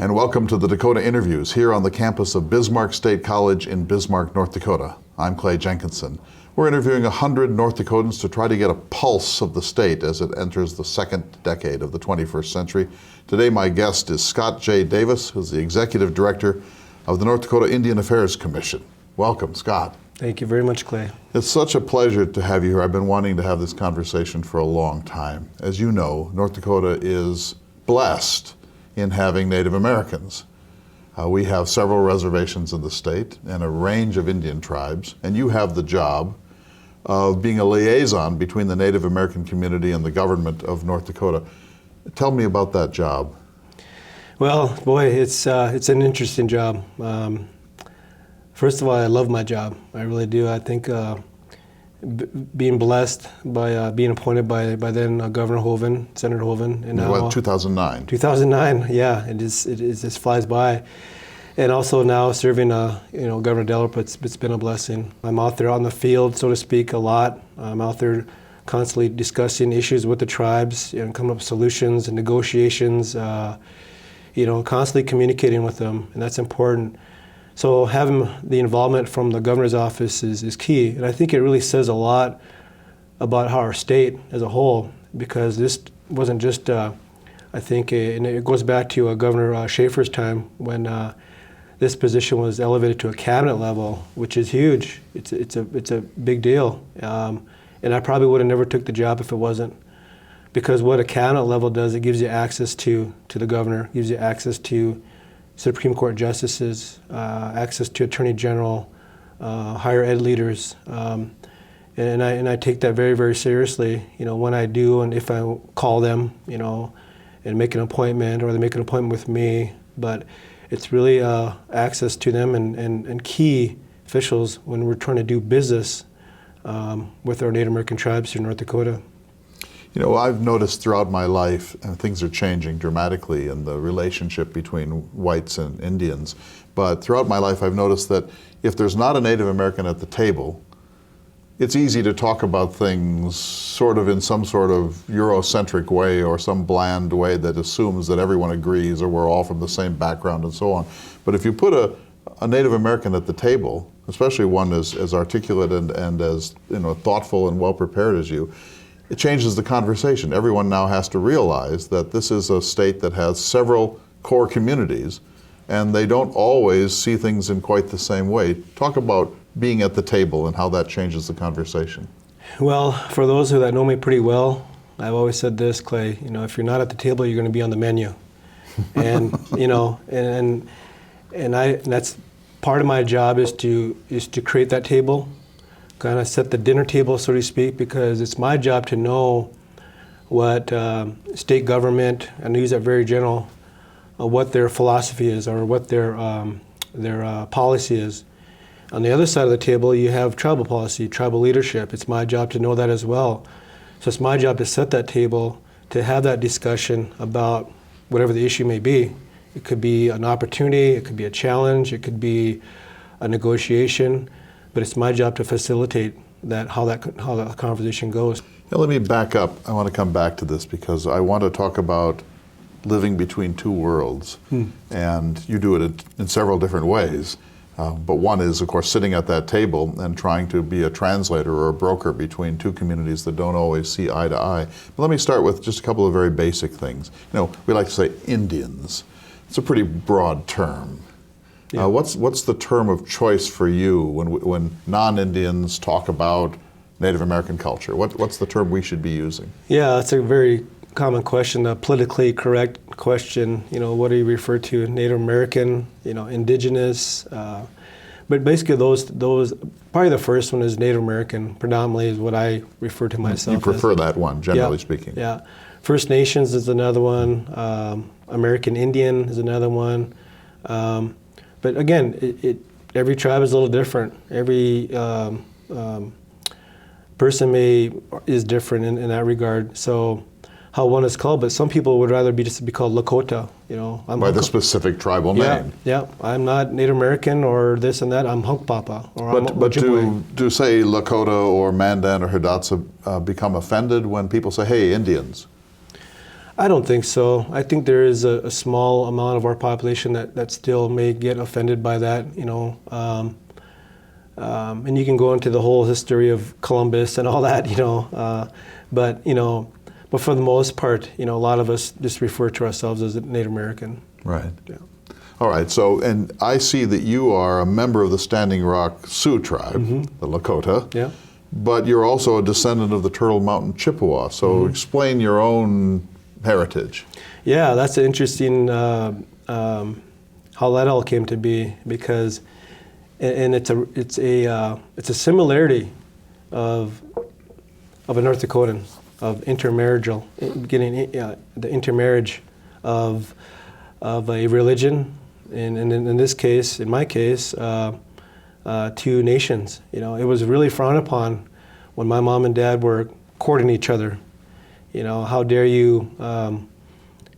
and welcome to the Dakota Interviews here on the campus of Bismarck State College in Bismarck, North Dakota. I'm Clay Jenkinson. We're interviewing 100 North Dakotans to try to get a pulse of the state as it enters the second decade of the 21st century. Today my guest is Scot J. Davis, who's the Executive Director of the North Dakota Indian Affairs Commission. Welcome, Scot. Thank you very much, Clay. It's such a pleasure to have you here. I've been wanting to have this conversation for a long time. As you know, North Dakota is blessed in having Native Americans. We have several reservations in the state and a range of Indian tribes, and you have the job of being a liaison between the Native American community and the government of North Dakota. Tell me about that job. Well, boy, it's an interesting job. First of all, I love my job. I really do. I think being blessed by being appointed by then Governor Hoeven, Senator Hoeven, and now 2009. 2009, yeah, it just flies by, and also now serving Governor Dellup, it's been a blessing. I'm out there on the field, so to speak, a lot. I'm out there constantly discussing issues with the tribes and coming up with solutions and negotiations. Constantly communicating with them, and that's important. So having the involvement from the governor's office is key, and I think it really says a lot about how our state as a whole, because this wasn't just, and it goes back to Governor Schaefer's time when this position was elevated to a cabinet level, which is huge. It's a big deal, and I probably would have never took the job if it wasn't, because what a cabinet level does, it gives you access to the governor, gives you access to Supreme Court justices, access to Attorney General, higher ed leaders, and I take that very, very seriously. When I do, and if I call them, and make an appointment, or they make an appointment with me, but it's really access to them and key officials when we're trying to do business with our Native American tribes here in North Dakota. I've noticed throughout my life, and things are changing dramatically in the relationship between whites and Indians, but throughout my life I've noticed that if there's not a Native American at the table, it's easy to talk about things sort of in some sort of Eurocentric way or some bland way that assumes that everyone agrees or we're all from the same background and so on. But if you put a Native American at the table, especially one as articulate and as thoughtful and well prepared as you, it changes the conversation. Everyone now has to realize that this is a state that has several core communities, and they don't always see things in quite the same way. Talk about being at the table and how that changes the conversation. Well, for those that know me pretty well, I've always said this, Clay, if you're not at the table, you're going to be on the menu. And, and that's part of my job is to create that table, kind of set the dinner table, so to speak, because it's my job to know what state government, and I use that very general, what their philosophy is or what their policy is. On the other side of the table, you have tribal policy, tribal leadership. It's my job to know that as well. So it's my job to set that table, to have that discussion about whatever the issue may be. It could be an opportunity, it could be a challenge, it could be a negotiation. But it's my job to facilitate how that conversation goes. Now let me back up. I want to come back to this because I want to talk about living between two worlds. And you do it in several different ways. But one is, of course, sitting at that table and trying to be a translator or a broker between two communities that don't always see eye to eye. But let me start with just a couple of very basic things. We like to say Indians. It's a pretty broad term. Yeah. What's the term of choice for you when non-Indians talk about Native American culture? What's the term we should be using? Yeah, that's a very common question, a politically correct question. What do you refer to? Native American, indigenous. But basically those probably the first one is Native American, predominantly is what I refer to myself You prefer as. That one, generally speaking. Yeah. First Nations is another one. American Indian is another one. But again, every tribe is a little different. Every person is different in that regard. So how one is called, but some people would rather just be called Lakota. By the specific tribal name. Yeah, I'm not Native American or this and that. I'm Hunkpapa or I'm Ojibwe. do say Lakota or Mandan or Hidatsa become offended when people say, "Hey, Indians"? I don't think so. I think there is a small amount of our population that still may get offended by that, and you can go into the whole history of Columbus and all that, but for the most part, a lot of us just refer to ourselves as Native American. Right. Yeah. All right, so, and I see that you are a member of the Standing Rock Sioux tribe, the Lakota, Yeah. but you're also a descendant of the Turtle Mountain Chippewa, so explain your own heritage. Yeah, that's interesting how that all came to be, because, and it's a similarity of a North Dakotan, of intermarriageal, getting the intermarriage of a religion, and in this case, in my case, two nations. It was really frowned upon when my mom and dad were courting each other. How dare you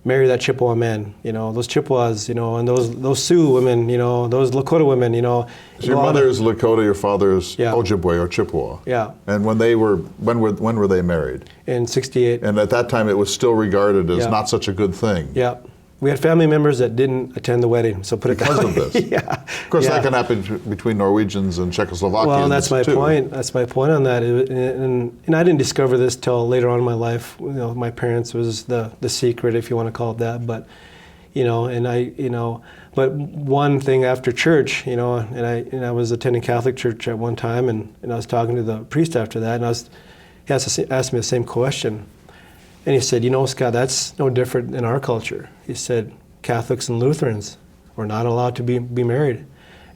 marry that Chippewa man? Those Chippewas, and those Sioux women, those Lakota women, So your mother is Lakota, your father is Ojibwe or Chippewa. Yeah. And when were they married? In '68. And at that time, it was still regarded as not such a good thing. Yeah. We had family members that didn't attend the wedding, so put it because of this. Yeah. Of course, that can happen between Norwegians and Czechoslovakians. Well, that's my too. point. That's my point on that. And I didn't discover this till later on in my life. My parents was the secret, if you want to call it that. But, but one thing after church, and I was attending Catholic church at one time, and I was talking to the priest after that, and he asked me the same question. And he said, Scott, that's no different in our culture. He said, Catholics and Lutherans were not allowed to be married.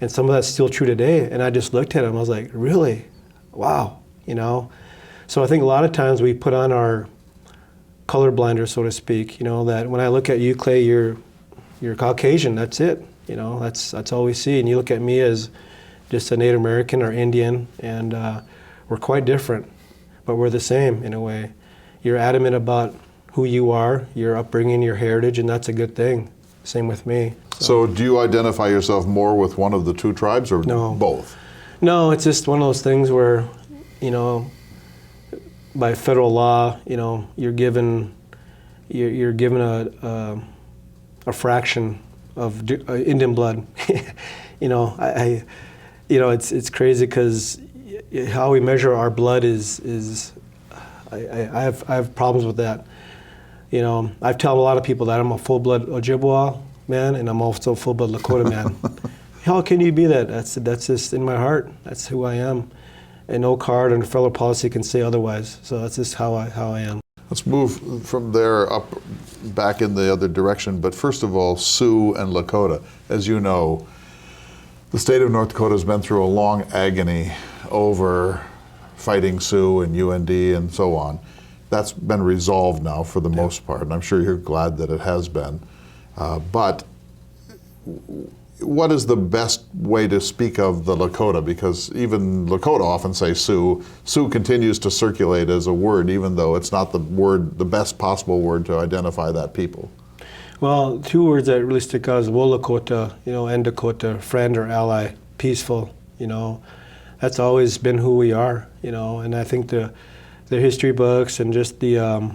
And some of that's still true today. And I just looked at him, I was like, really? Wow, So I think a lot of times we put on our color blinder, so to speak, that when I look at you, Clay, you're Caucasian, that's it. That's all we see. And you look at me as just a Native American or Indian, and we're quite different, but we're the same in a way. You're adamant about who you are, your upbringing, your heritage, and that's a good thing. Same with me. So do you identify yourself more with one of the two tribes or both? No, it's just one of those things where, by federal law, you're given a fraction of Indian blood. It's crazy because how we measure our blood is I have problems with that. I've told a lot of people that I'm a full-blood Ojibwe man, and I'm also a full-blood Lakota man. How can you be that? That's just in my heart. That's who I am, and no card and federal policy can say otherwise. So that's just how I am. Let's move from there up back in the other direction. But first of all, Sioux and Lakota. As you know, the state of North Dakota has been through a long agony over fighting Sioux and UND and so on. That's been resolved now for the most part, and I'm sure you're glad that it has been. But what is the best way to speak of the Lakota? Because even Lakota often say Sioux. Sioux continues to circulate as a word, even though it's not the best possible word to identify that people. Well, two words that really stick out is Lakota, and Dakota, friend or ally, peaceful, That's always been who we are, and I think the history books and just the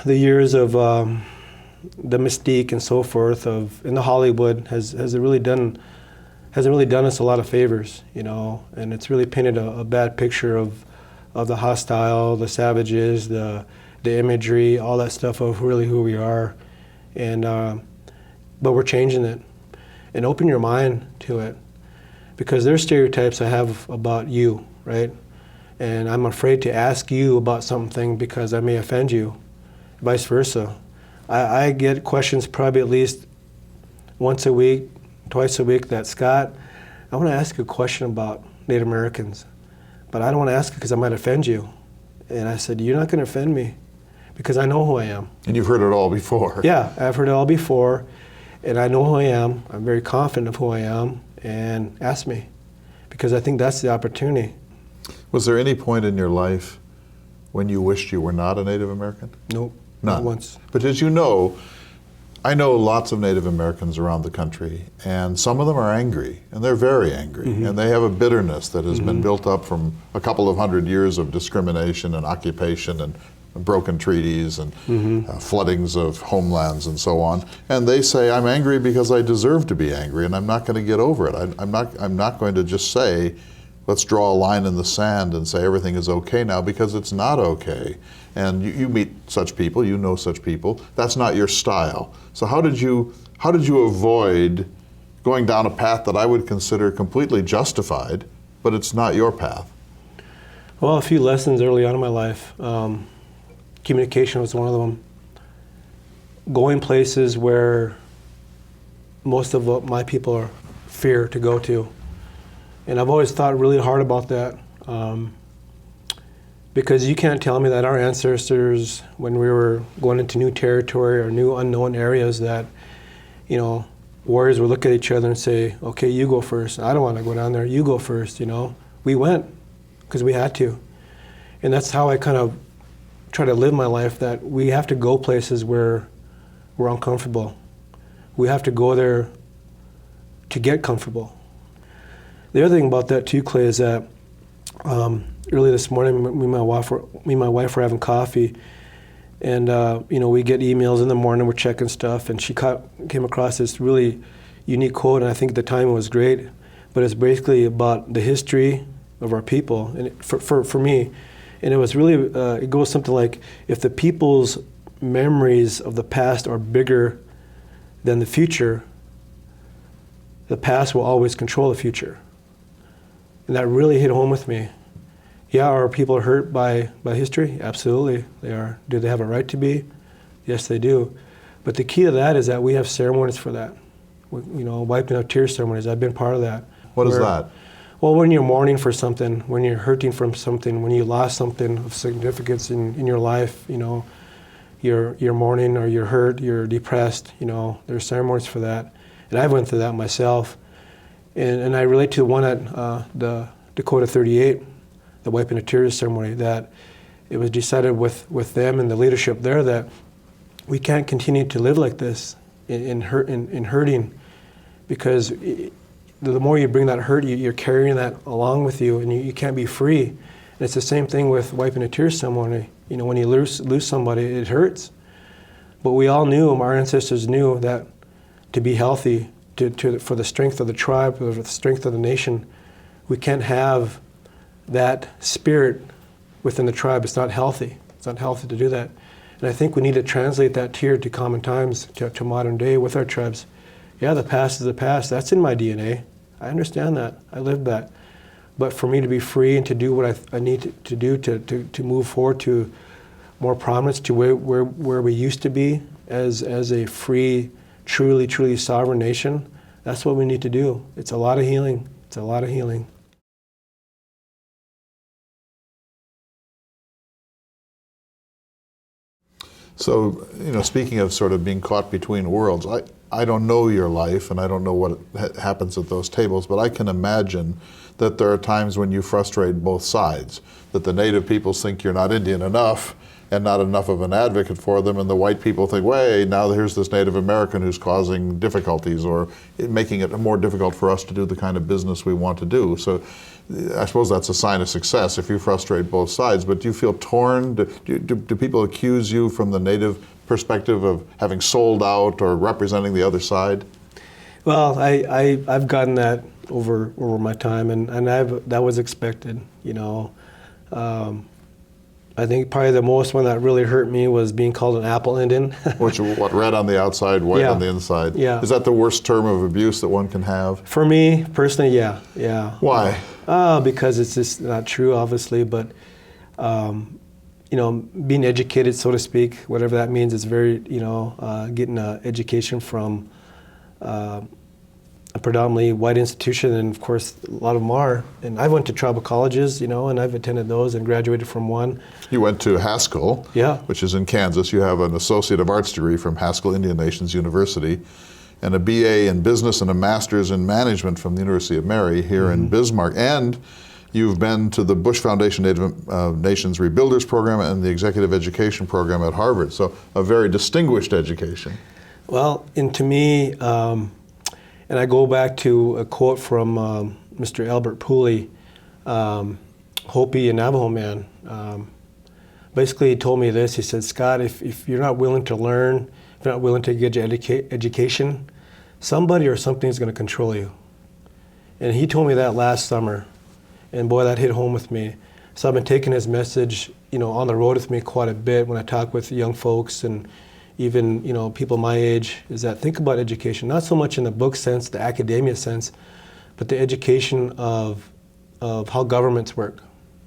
years of the mystique and so forth in the Hollywood hasn't really done us a lot of favors, and it's really painted a bad picture of the hostile, the savages, the imagery, all that stuff of really who we are, and but we're changing it, and open your mind to it, because there's stereotypes I have about you, right? And I'm afraid to ask you about something because I may offend you, vice versa. I get questions probably at least once a week, twice a week that, Scott, I want to ask you a question about Native Americans, but I don't want to ask it because I might offend you. And I said, you're not going to offend me because I know who I am. And you've heard it all before. Yeah, I've heard it all before, and I know who I am. I'm very confident of who I am, and ask me, because I think that's the opportunity. Was there any point in your life when you wished you were not a Native American? Nope, None. not once. But as you know, I know lots of Native Americans around the country, and some of them are angry, and they're very angry, and they have a bitterness that has been built up from a couple of hundred years of discrimination and occupation and broken treaties and floodings of homelands and so on. And they say, I'm angry because I deserve to be angry, and I'm not going to get over it. I'm not going to just say, let's draw a line in the sand and say everything is okay now, because it's not okay. And you meet such people, you know such people. That's not your style. So how did you avoid going down a path that I would consider completely justified, but it's not your path? Well, a few lessons early on in my life. Communication was one of them. Going places where most of what my people are fear to go to. And I've always thought really hard about that, because you can't tell me that our ancestors, when we were going into new territory or new unknown areas, that, you know, warriors would look at each other and say, okay, you go first. I don't want to go down there. You go first, you know. We went because we had to. And that's how I kind of try to live my life, that we have to go places where we're uncomfortable. We have to go there to get comfortable. The other thing about that too, Clay, is that early this morning, me and my wife were having coffee, and you know, we get emails in the morning, we're checking stuff, and she came across this really unique quote, and I think at the time it was great, but it's basically about the history of our people, and for me, and it was really, it goes something like, if the people's memories of the past are bigger than the future, the past will always control the future. And that really hit home with me. Yeah, are people hurt by history? Absolutely, they are. Do they have a right to be? Yes, they do. But the key to that is that we have ceremonies for that. You know, wiping out tear ceremonies. I've been part of that. What is that? Well, when you're mourning for something, when you're hurting from something, when you lost something of significance in your life, you know, you're mourning or you're hurt, you're depressed, you know, there's ceremonies for that. And I went through that myself. And I relate to one at the Dakota 38, the wiping of tears ceremony, that it was decided with them and the leadership there that we can't continue to live like this in hurting, because the more you bring that hurt, you're carrying that along with you, and you can't be free. And it's the same thing with wiping a tear ceremony. You know, when you lose somebody, it hurts. But we all knew, our ancestors knew, that to be healthy, for the strength of the tribe, for the strength of the nation, we can't have that spirit within the tribe. It's not healthy. It's not healthy to do that. And I think we need to translate that here to common times, to modern day with our tribes. Yeah, the past is the past. That's in my DNA. I understand that. I lived that. But for me to be free and to do what I need to do to move forward to more prominence, to where we used to be as a free, truly sovereign nation, that's what we need to do. It's a lot of healing. It's a lot of healing. So, you know, speaking of sort of being caught between worlds, I don't know your life, and I don't know what happens at those tables, but I can imagine that there are times when you frustrate both sides, that the native peoples think you're not Indian enough and not enough of an advocate for them, and the white people think, wait, now here's this Native American who's causing difficulties or making it more difficult for us to do the kind of business we want to do. So I suppose that's a sign of success if you frustrate both sides, but do you feel torn? Do people accuse you from the native perspective of having sold out or representing the other side? Well, I've gotten that over my time, and that was expected, you know. I think probably the most one that really hurt me was being called an apple Indian. Which, what, red on the outside, white on the inside? Yeah. Is that the worst term of abuse that one can have? For me, personally, yeah. Why? Because it's just not true, obviously, but you know, being educated, so to speak, whatever that means, is very, you know, getting an education from a predominantly white institution, and of course a lot of them are. And I went to tribal colleges, you know, and I've attended those and graduated from one. You went to Haskell, yeah, which is in Kansas. You have an Associate of Arts degree from Haskell Indian Nations University, and a BA in Business and a Master's in Management from the University of Mary here in Bismarck. And you've been to the Bush Foundation Native Nations Rebuilders Program and the Executive Education Program at Harvard. So a very distinguished education. Well, and to me, and I go back to a quote from Mr. Albert Pooley, Hopi and Navajo man. basically he told me this. He said, Scott, if you're not willing to learn, if you're not willing to get your education, somebody or something is going to control you. And he told me that last summer. And boy, that hit home with me. So I've been taking his message, on the road with me quite a bit when I talk with young folks and even, people my age, is that think about education, not so much in the book sense, the academia sense, but the education of how governments work,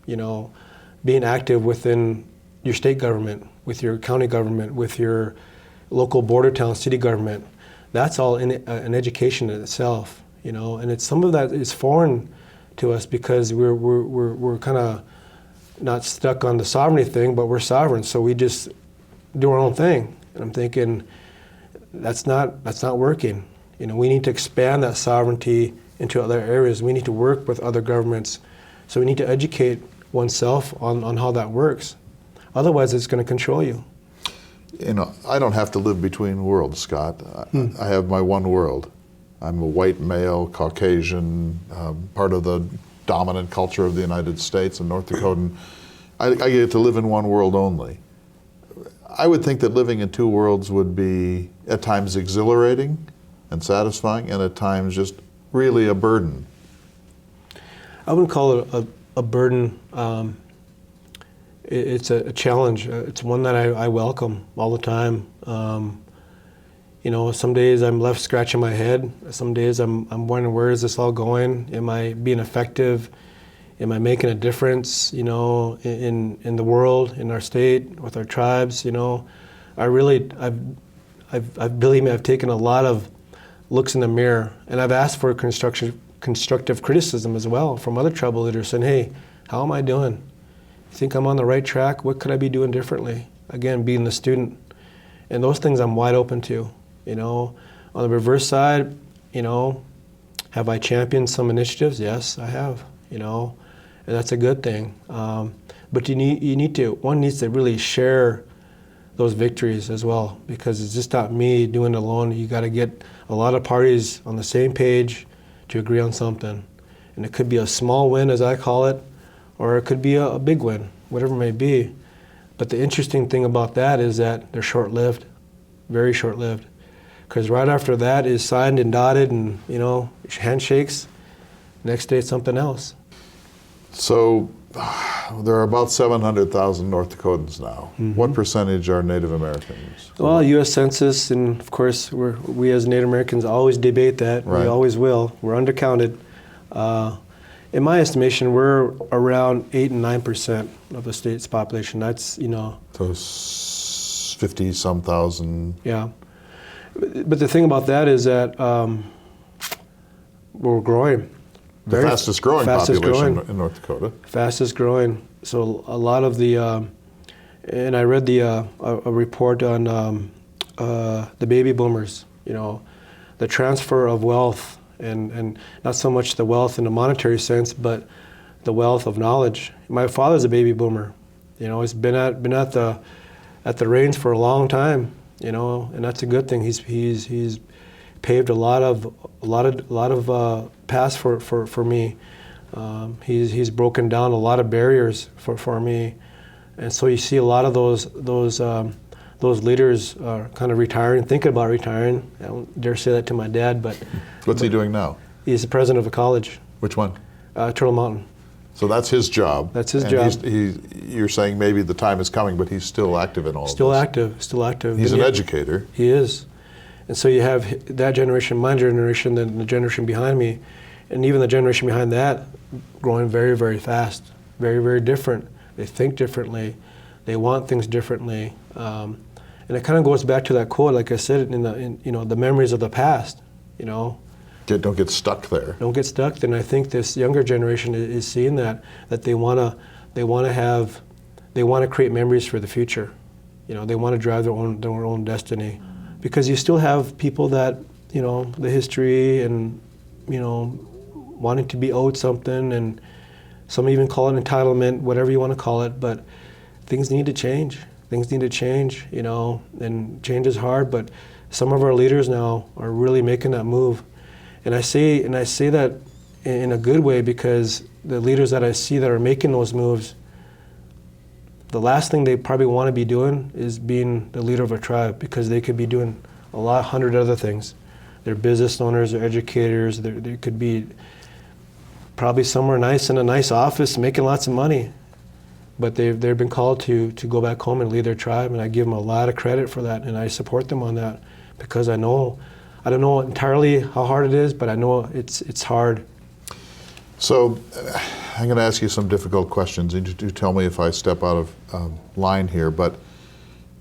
being active within your state government, with your county government, with your local border town, city government. That's all in an education in itself, and it's some of that is foreign to us because we're kind of not stuck on the sovereignty thing, but we're sovereign, so we just do our own thing. And I'm thinking that's not working. We need to expand that sovereignty into other areas. We need to work with other governments. So we need to educate oneself on how that works. Otherwise, it's going to control you. I don't have to live between worlds, Scott. I have my one world. I'm a white male, Caucasian, part of the dominant culture of the United States and North Dakota. I get to live in one world only. I would think that living in two worlds would be at times exhilarating and satisfying, and at times just really a burden. I wouldn't call it a burden. It's a challenge. It's one that I welcome all the time. Some days I'm left scratching my head. Some days I'm wondering, where is this all going? Am I being effective? Am I making a difference, in the world, in our state, with our tribes? Believe me, I've taken a lot of looks in the mirror, and I've asked for constructive criticism as well from other tribal leaders, saying, hey, how am I doing? You think I'm on the right track? What could I be doing differently? Again, being the student. And those things I'm wide open to. On the reverse side, have I championed some initiatives? Yes, I have, and that's a good thing. But one needs to really share those victories as well, because it's just not me doing it alone. You got to get a lot of parties on the same page to agree on something. And it could be a small win, as I call it, or it could be a big win, whatever it may be. But the interesting thing about that is that they're short-lived, very short-lived. Because right after that is signed and dotted and, handshakes. Next day it's something else. So there are about 700,000 North Dakotans now. Mm-hmm. What percentage are Native Americans? Well, U.S. Census, and of course we as Native Americans always debate that. Right. We always will. We're undercounted. In my estimation, we're around 8 and 9% of the state's population. That's, So 50-some thousand. Yeah. But the thing about that is that we're growing. The fastest growing population in North Dakota. Fastest growing. So a lot of the, and I read a report on the baby boomers, the transfer of wealth, and not so much the wealth in a monetary sense, but the wealth of knowledge. My father's a baby boomer. He's been at the reins for a long time. And that's a good thing. He's paved a lot of paths for me. He's broken down a lot of barriers for me, and so you see a lot of those leaders are kind of retiring, thinking about retiring. I don't dare say that to my dad, but what's he doing now? He's the president of a college. Which one? Turtle Mountain. So that's his job. That's his job. You're saying maybe the time is coming, but he's still active in all of this. Still active. He's an educator. He is. And so you have that generation, my generation, then the generation behind me, and even the generation behind that growing very, very fast, very, very different. They think differently. They want things differently. And it kind of goes back to that quote, like I said, in the memories of the past, Don't get stuck there. Don't get stuck. And I think this younger generation is seeing that they want to create memories for the future. They want to drive their own destiny, because you still have people that the history and wanting to be owed something, and some even call it entitlement, whatever you want to call it. But things need to change. And change is hard. But some of our leaders now are really making that move. And I say that in a good way, because the leaders that I see that are making those moves, the last thing they probably want to be doing is being the leader of a tribe, because they could be doing a lot, 100 other things. They're business owners, they're educators, they could be probably somewhere nice in a nice office making lots of money. But they've been called to go back home and lead their tribe, and I give them a lot of credit for that, and I support them on that, because I don't know entirely how hard it is, but I know it's hard. So I'm going to ask you some difficult questions, and you do tell me if I step out of line here. But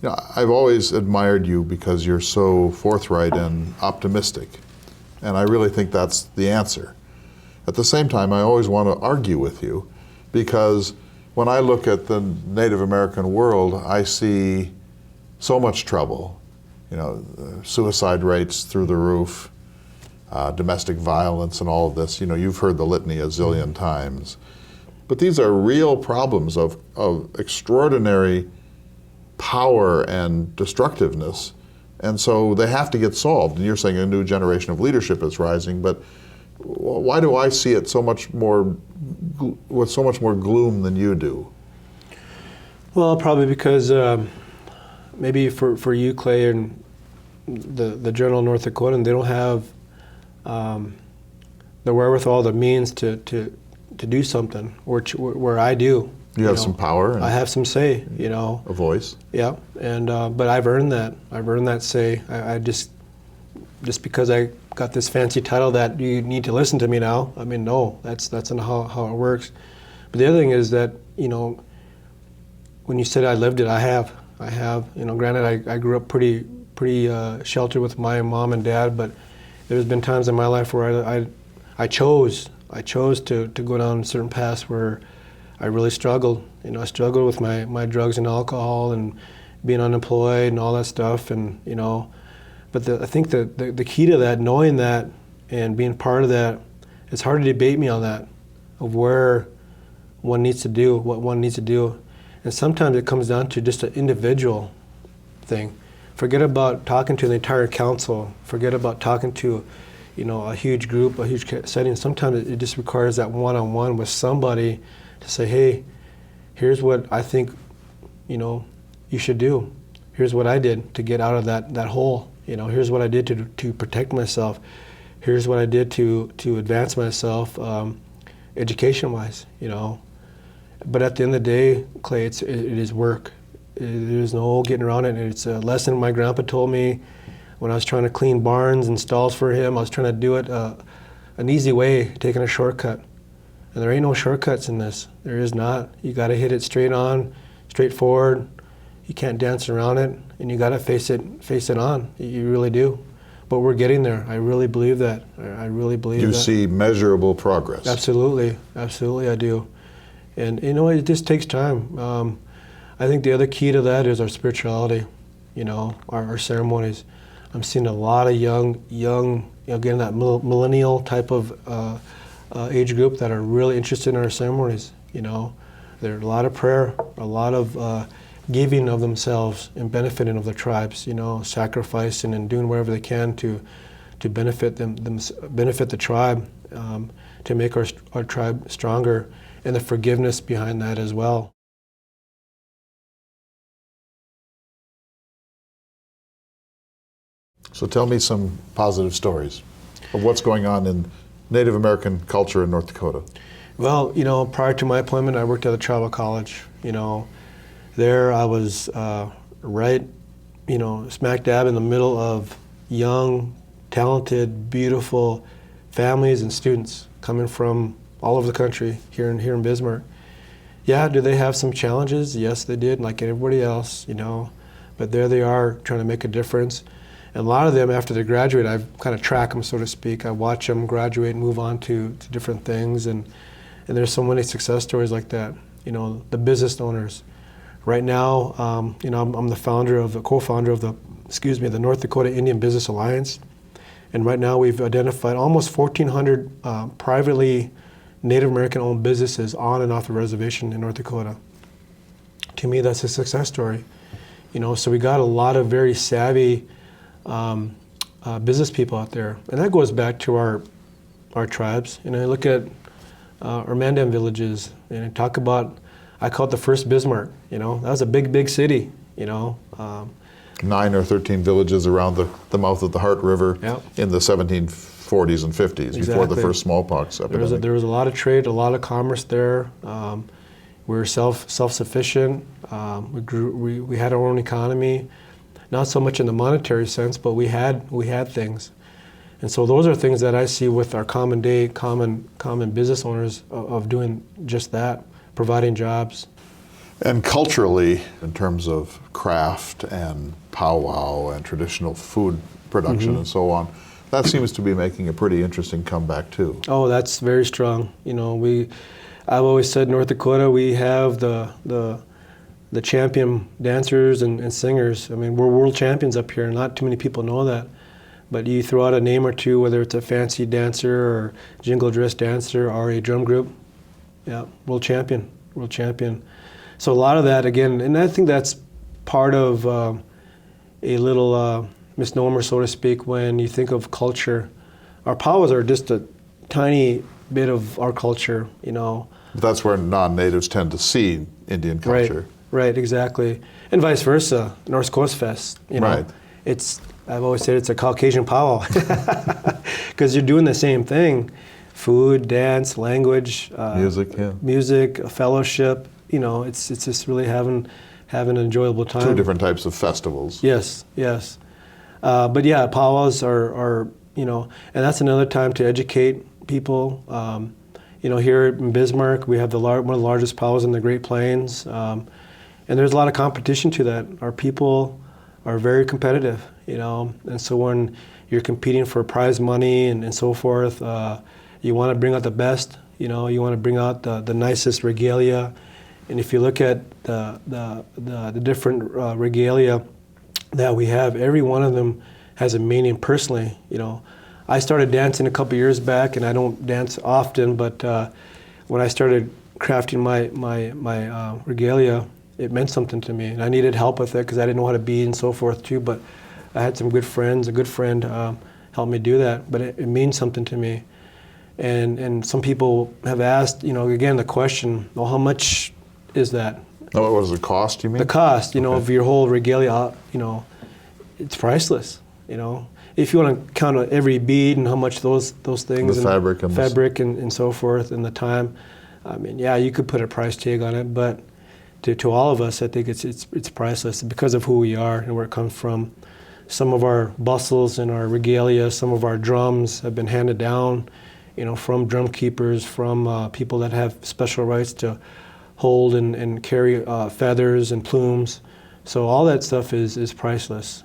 I've always admired you because you're so forthright and optimistic, and I really think that's the answer. At the same time, I always want to argue with you, because when I look at the Native American world, I see so much trouble. Suicide rates through the roof, domestic violence and all of this. You've heard the litany a zillion times. But these are real problems of extraordinary power and destructiveness. And so they have to get solved. And you're saying a new generation of leadership is rising, but why do I see it with so much more gloom than you do? Well, probably because maybe for you, Clay, and the Journal of North Dakota, and they don't have the wherewithal, the means to do something, where I do. You have some power. And I have some say, a voice. Yeah, and but I've earned that. I've earned that say. I just because I got this fancy title that you need to listen to me now. I mean, no, that's not how it works. But the other thing is that, when you said I lived it, I have. Granted, I grew up pretty sheltered with my mom and dad, but there's been times in my life where I chose to go down certain paths where I really struggled. I struggled with my drugs and alcohol and being unemployed and all that stuff, and But I think the key to that, knowing that and being part of that, it's hard to debate me on that, of where one needs to do, what one needs to do. And sometimes it comes down to just an individual thing. Forget about talking to the entire council. Forget about talking to, a huge group, a huge setting. Sometimes it just requires that one-on-one with somebody to say, hey, here's what I think, you should do. Here's what I did to get out of that hole. Here's what I did to protect myself. Here's what I did to advance myself education-wise, But at the end of the day, Clay, it is work. There's no getting around it. It's a lesson my grandpa told me when I was trying to clean barns and stalls for him. I was trying to do it an easy way, taking a shortcut. And there ain't no shortcuts in this. There is not. You got to hit it straight on, straight forward. You can't dance around it, and you got to face it on. You really do. But we're getting there. I really believe that. I really believe that. You see measurable progress. Absolutely. Absolutely, I do. And, it just takes time. I think the other key to that is our spirituality, our ceremonies. I'm seeing a lot of young, again, that millennial type of age group that are really interested in our ceremonies, There's a lot of prayer, a lot of giving of themselves and benefiting of their tribes, sacrificing and doing whatever they can to benefit benefit the tribe, to make our tribe stronger, and the forgiveness behind that as well. So tell me some positive stories of what's going on in Native American culture in North Dakota. Well, prior to my appointment, I worked at a tribal college. There I was right, smack dab in the middle of young, talented, beautiful families and students coming from all over the country here in Bismarck. Yeah, do they have some challenges? Yes, they did, like everybody else, But there they are trying to make a difference. And a lot of them, after they graduate, I kind of track them, so to speak. I watch them graduate and move on to different things. And there's so many success stories like that. The business owners. Right now, I'm the co-founder of the North Dakota Indian Business Alliance. And right now we've identified almost 1,400 privately Native American-owned businesses on and off the reservation in North Dakota. To me, that's a success story. So we got a lot of very savvy business people out there. And that goes back to our tribes. Look at our Mandan villages and talk about I call it the first Bismarck. That was a big, big city. 9 or 13 villages around the mouth of the Heart River Yep. in the 1740s and 50s, before the Exactly. first smallpox epidemic. There was a lot of trade, a lot of commerce there. We were self-sufficient. We grew. We had our own economy, not so much in the monetary sense, but we had things. And so those are things that I see with our common business owners of doing just that, providing jobs. And culturally, in terms of craft and powwow and traditional food production and so on, that seems to be making a pretty interesting comeback too. Oh, that's very strong. I've always said North Dakota, we have the champion dancers and singers. I mean, we're world champions up here. Not too many people know that. But you throw out a name or two, whether it's a fancy dancer or jingle dress dancer or a drum group, yeah, world champion. So a lot of that, again, and I think that's part of a little misnomer, so to speak, when you think of culture. Our powwows are just a tiny bit of our culture, That's where non-natives tend to see Indian culture. Right, exactly. And vice versa, North Coast Fest, Right. I've always said it's a Caucasian powwow because you're doing the same thing: food, dance, language, Music, a fellowship. It's just really having an enjoyable time. 2 different types of festivals. Yes. But yeah, powwows are and that's another time to educate people. Here in Bismarck, we have one of the largest powwows in the Great Plains, and there's a lot of competition to that. Our people are very competitive, and so when you're competing for prize money and so forth, you want to bring out the best. You want to bring out the nicest regalia. And if you look at the different regalia that we have, every one of them has a meaning personally. I started dancing a couple years back, and I don't dance often, but when I started crafting my regalia, it meant something to me, and I needed help with it because I didn't know how to bead and so forth too. But I had some good friends. A good friend helped me do that, but it means something to me. And some people have asked, again, the question, well, how much is that? Oh, what does it cost, you mean? The cost, Okay. of your whole regalia, it's priceless, If you want to count on every bead and how much those things, The fabric and so forth, and the time, I mean, yeah, you could put a price tag on it, but to all of us, I think it's priceless because of who we are and where it comes from. Some of our bustles and our regalia, some of our drums have been handed down, from drum keepers, from people that have special rights to hold and carry feathers and plumes. So all that stuff is priceless.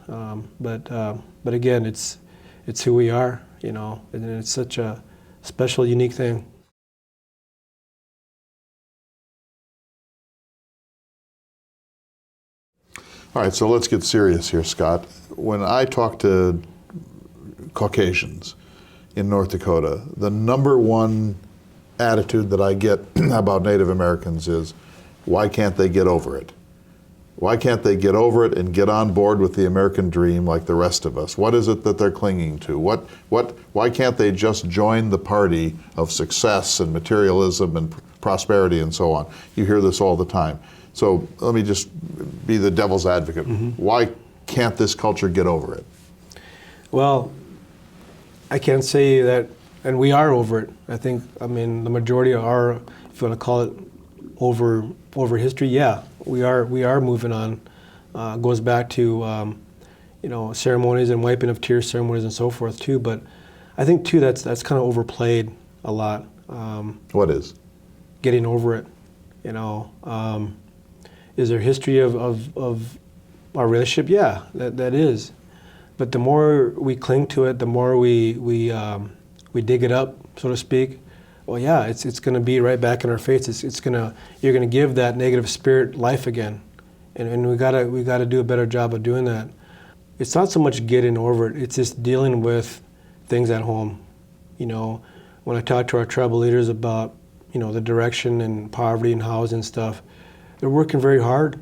But again, it's who we are, and it's such a special, unique thing. All right, so let's get serious here, Scott. When I talk to Caucasians in North Dakota, the number one attitude that I get about Native Americans is, why can't they get over it? Why can't they get over it and get on board with the American dream like the rest of us? What is it that they're clinging to? Why can't they just join the party of success and materialism and prosperity and so on? You hear this all the time. So let me just be the devil's advocate. Why can't this culture get over it? Well, I can't say that, and we are over it. I mean, the majority are, if you want to call it over history, yeah, we are moving on. Goes back to ceremonies and wiping of tears ceremonies and so forth too. But I think too that's kind of overplayed a lot. What is? Getting over it. Is there history of our relationship? Yeah, that is. But the more we cling to it, the more we dig it up, so to speak. Well, yeah, it's going to be right back in our face. You're going to give that negative spirit life again, and we gotta do a better job of doing that. It's not so much getting over it; it's just dealing with things at home. When I talk to our tribal leaders about the direction and poverty and housing and stuff, they're working very hard.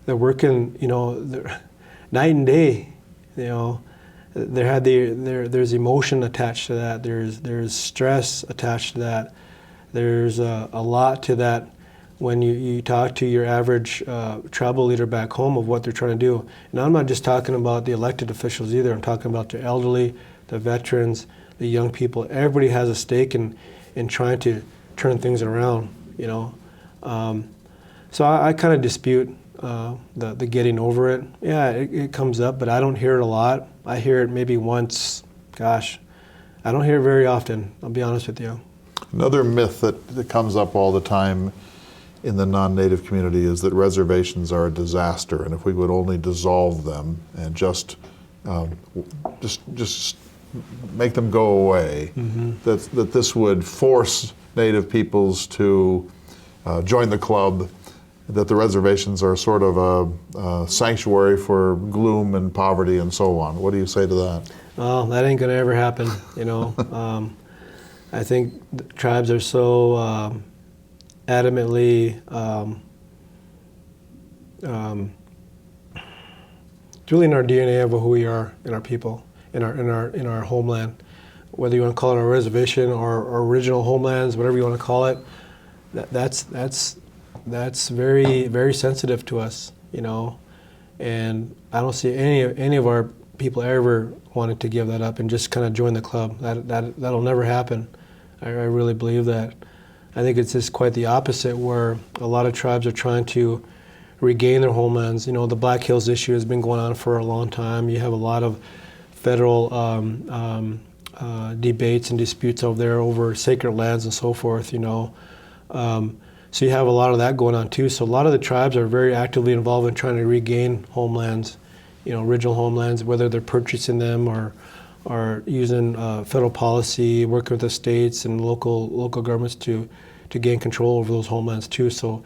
They're working night and day. There's emotion attached to that. There's stress attached to that. There's a lot to that when you talk to your average tribal leader back home of what they're trying to do. And I'm not just talking about the elected officials either. I'm talking about the elderly, the veterans, the young people. Everybody has a stake in trying to turn things around, you know. So I kind of dispute the getting over it. Yeah, it comes up, but I don't hear it a lot. I hear it maybe once, gosh, I don't hear it very often, I'll be honest with you. Another myth that comes up all the time in the non-native community is that reservations are a disaster, and if we would only dissolve them and just make them go away, that this would force Native peoples to join the club, that the reservations are sort of a sanctuary for gloom and poverty and so on. What do you say to that? Well, that ain't gonna ever happen, you know. I think the tribes are so adamantly it's really in our DNA of who we are, in our people, in our homeland. Whether you want to call it a reservation or original homelands, whatever you want to call it, that's very, very sensitive to us, you know. And I don't see any of our people ever wanting to give that up and just kind of join the club. That'll never happen. I really believe that. I think it's just quite the opposite, where a lot of tribes are trying to regain their homelands. You know, the Black Hills issue has been going on for a long time. You have a lot of federal debates and disputes over there over sacred lands and so forth, you know. So you have a lot of that going on too. So a lot of the tribes are very actively involved in trying to regain homelands, you know, original homelands, whether they're purchasing them or using federal policy, working with the states and local governments to gain control over those homelands too. So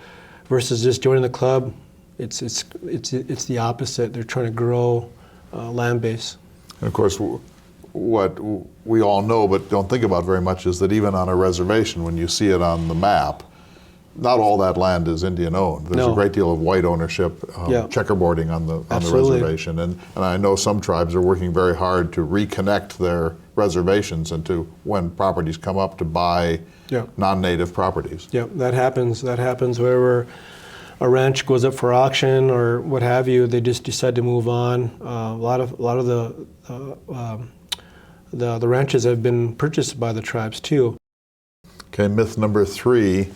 versus just joining the club, it's the opposite. They're trying to grow land base. And of course, what we all know but don't think about very much is that even on a reservation, when you see it on the map, not all that land is Indian owned. There's a great deal of white ownership, checkerboarding on the reservation, and I know some tribes are working very hard to reconnect their reservations and to, when properties come up, to buy non-native properties. Yeah, that happens. That happens wherever a ranch goes up for auction or what have you. They just decide to move on. A lot of the ranches have been purchased by the tribes too. Okay, myth number 3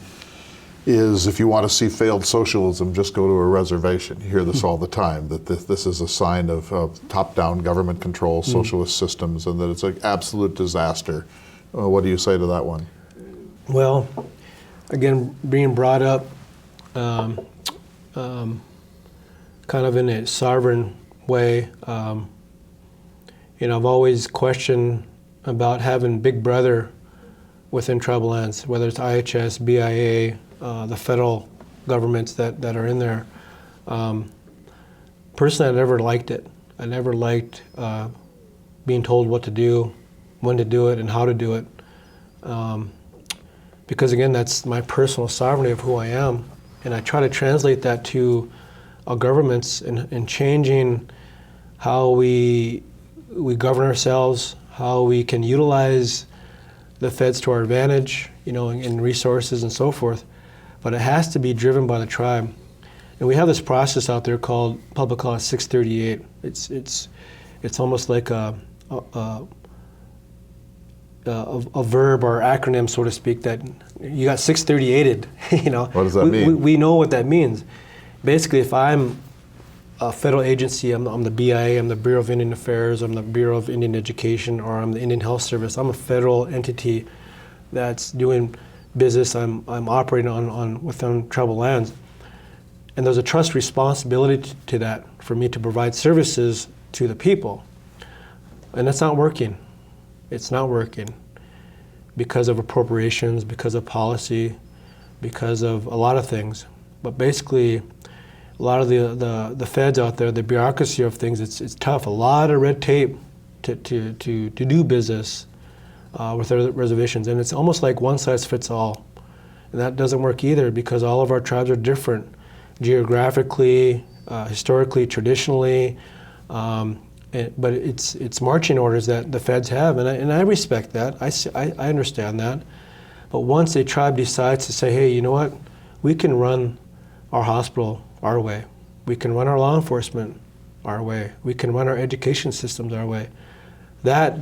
is if you want to see failed socialism, just go to a reservation. You hear this all the time, that this is a sign of top-down government control, socialist systems, and that it's an absolute disaster. What do you say to that one? Well, again, being brought up kind of in a sovereign way, you know, I've always questioned about having Big Brother within tribal lands, whether it's IHS, BIA, the federal governments that are in there. Personally, I never liked it. I never liked being told what to do, when to do it, and how to do it. Because again, that's my personal sovereignty of who I am. And I try to translate that to our governments in changing how we govern ourselves, how we can utilize the feds to our advantage, you know, in resources and so forth. But it has to be driven by the tribe. And we have this process out there called Public Law 638. It's almost like a verb or acronym, so to speak, that you got 638'd, you know. What does that mean? We know what that means. Basically, if I'm a federal agency, I'm the BIA, I'm the Bureau of Indian Affairs, I'm the Bureau of Indian Education, or I'm the Indian Health Service. I'm a federal entity that's doing business. I'm operating within tribal lands. And there's a trust responsibility to that for me to provide services to the people. And that's not working. It's not working because of appropriations, because of policy, because of a lot of things. But basically, a lot of the feds out there, the bureaucracy of things, it's tough. A lot of red tape to do business with our reservations. And it's almost like one size fits all. And that doesn't work either because all of our tribes are different geographically, historically, traditionally. But it's marching orders that the feds have, and I respect that. I understand that. But once a tribe decides to say, hey, you know what, we can run our hospital our way. We can run our law enforcement our way. We can run our education systems our way. That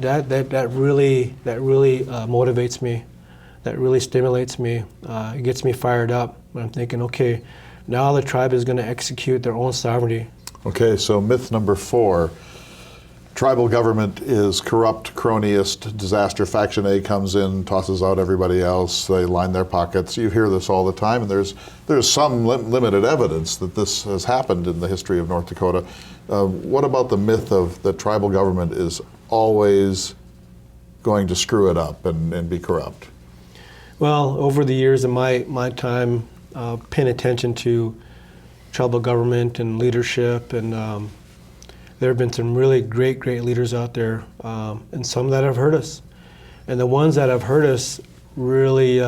really motivates me. That really stimulates me. It gets me fired up. I'm thinking, okay, now the tribe is going to execute their own sovereignty. Okay, so myth number 4. Tribal government is corrupt, cronyist, disaster. Faction A comes in, tosses out everybody else. They line their pockets. You hear this all the time, and there's some limited evidence that this has happened in the history of North Dakota. What about the myth of that tribal government is always going to screw it up and be corrupt? Well, over the years of my time paying attention to tribal government and leadership, and there have been some really great leaders out there, and some that have hurt us. And the ones that have hurt us, really,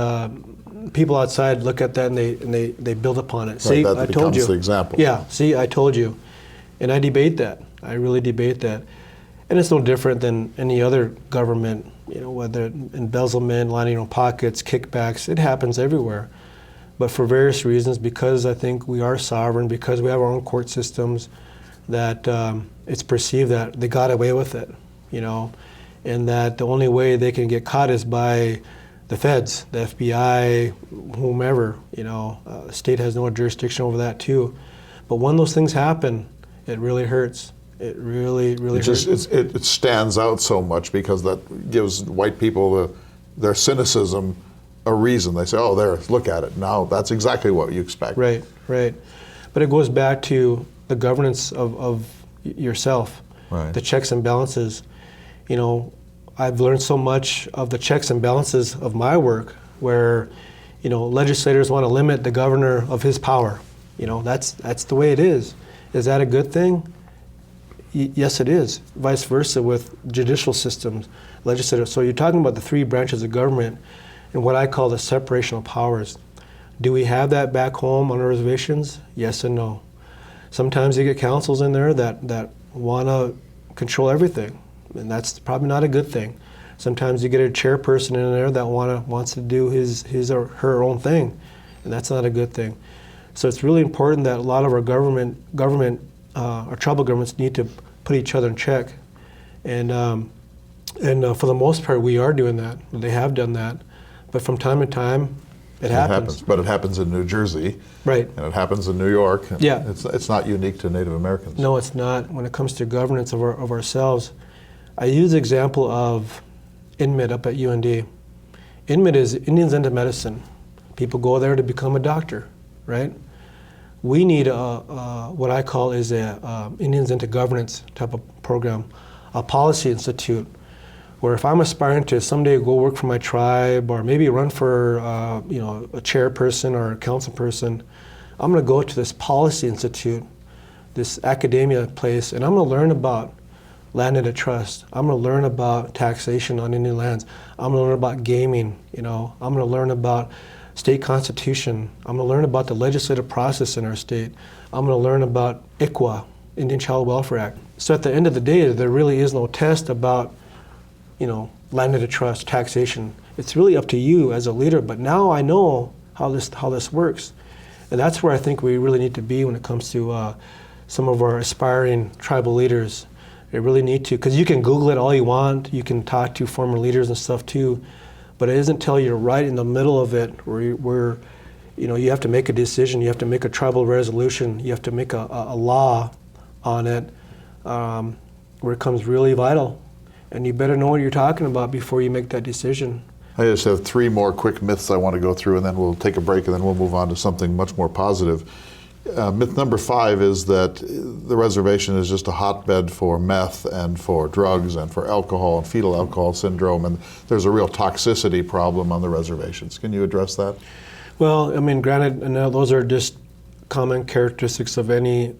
people outside look at that and they build upon it. Right, See, that I becomes told you. the example. Yeah, see, I told you. And I debate that. I really debate that. And it's no different than any other government, whether embezzlement, lining on pockets, kickbacks, it happens everywhere. But for various reasons, because I think we are sovereign, because we have our own court systems, that it's perceived that they got away with it, and that the only way they can get caught is by the feds, the FBI, whomever, the state has no jurisdiction over that too. But when those things happen, it really hurts. It really hurts. It stands out so much because that gives white people their cynicism a reason. They say, oh, there, look at it. Now that's exactly what you expect. Right. But it goes back to the governance of yourself, right. The checks and balances. I've learned so much of the checks and balances of my work where, legislators want to limit the governor of his power. That's the way it is. Is that a good thing? Yes, it is. Vice versa with judicial systems, legislators. So you're talking about the 3 branches of government and what I call the separation of powers. Do we have that back home on our reservations? Yes and no. Sometimes you get councils in there that want to control everything, and that's probably not a good thing. Sometimes you get a chairperson in there that wants to do his or her own thing, and that's not a good thing. So it's really important that a lot of our government, our tribal governments need to put each other in check, and for the most part, we are doing that. They have done that, but from time to time, it happens. But it happens in New Jersey, right? And it happens in New York. Yeah, it's not unique to Native Americans. No, it's not. When it comes to governance of ourselves, I use the example of INMID up at UND. INMID is Indians into Medicine. People go there to become a doctor, right? We need what I call is a Indians into Governance type of program, a policy institute, where if I'm aspiring to someday go work for my tribe or maybe run for a chairperson or a council person, I'm going to go to this policy institute, this academia place, and I'm going to learn about land and trust. I'm going to learn about taxation on Indian lands. I'm going to learn about gaming. I'm going to learn about state constitution. I'm going to learn about the legislative process in our state. I'm going to learn about ICWA, Indian Child Welfare Act. So at the end of the day, there really is no test about land and trust, taxation. It's really up to you as a leader, but now I know how this works. And that's where I think we really need to be when it comes to some of our aspiring tribal leaders. They really need to, because you can Google it all you want, you can talk to former leaders and stuff too, but it isn't until you're right in the middle of it where you have to make a decision, you have to make a tribal resolution, you have to make a law on it, where it becomes really vital. And you better know what you're talking about before you make that decision. I just have 3 more quick myths I want to go through, and then we'll take a break, and then we'll move on to something much more positive. Myth number 5 is that the reservation is just a hotbed for meth and for drugs and for alcohol and fetal alcohol syndrome, and there's a real toxicity problem on the reservations. Can you address that? Well, granted, those are just common characteristics of any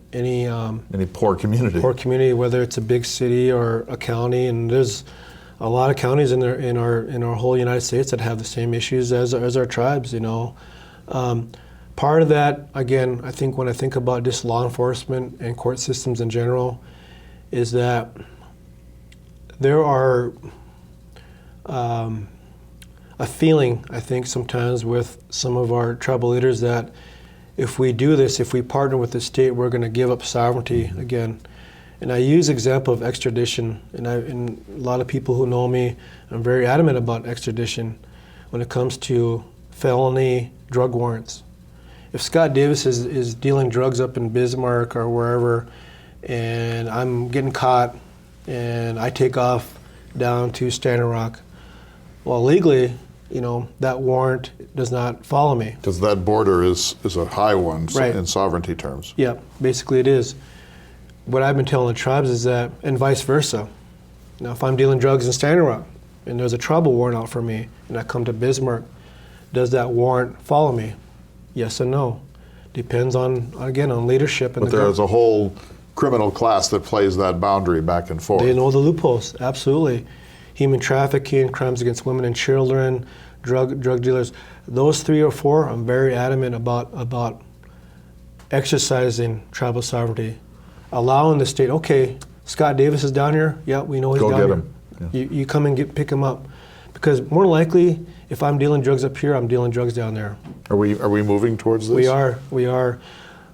poor community. Poor community, whether it's a big city or a county, and there's a lot of counties in our whole United States that have the same issues as our tribes. Part of that, again, I think when I think about just law enforcement and court systems in general, is that there are a feeling, I think, sometimes with some of our tribal leaders that if we do this, if we partner with the state, we're going to give up sovereignty again. And I use example of extradition, and a lot of people who know me, I'm very adamant about extradition when it comes to felony drug warrants. If Scott Davis is dealing drugs up in Bismarck or wherever, and I'm getting caught, and I take off down to Standing Rock, well, legally, that warrant does not follow me. Because that border is a high one Right. in sovereignty terms. Yeah, basically it is. What I've been telling the tribes is that, and vice versa. Now, if I'm dealing drugs in Standing Rock and there's a tribal warrant out for me and I come to Bismarck, does that warrant follow me? Yes and no. Depends on leadership. But there's a whole criminal class that plays that boundary back and forth. They know the loopholes, absolutely. Human trafficking, crimes against women and children, drug dealers. Those 3 or 4, I'm very adamant about exercising tribal sovereignty. Allowing the state, okay, Scott Davis is down here. Yeah, we know he's Go down get here. him. Yeah. You come and pick him up, because more than likely, if I'm dealing drugs up here, I'm dealing drugs down there. Are we moving towards this? We are.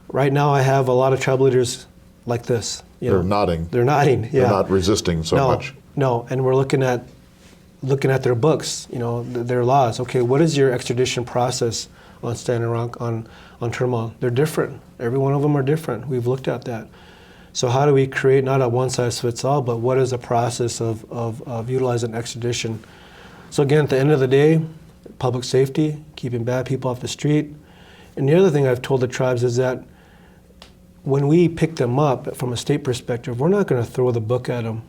Right now, I have a lot of tribal leaders like this. They're nodding. They're nodding. Yeah. They're not resisting so much. No, and we're looking at their books. Their laws. Okay, what is your extradition process on Standing Rock, on turmoil? They're different. Every one of them are different. We've looked at that. So how do we create not a one-size-fits-all, but what is the process of utilizing extradition? So again, at the end of the day, public safety, keeping bad people off the street. And the other thing I've told the tribes is that when we pick them up from a state perspective, we're not going to throw the book at them.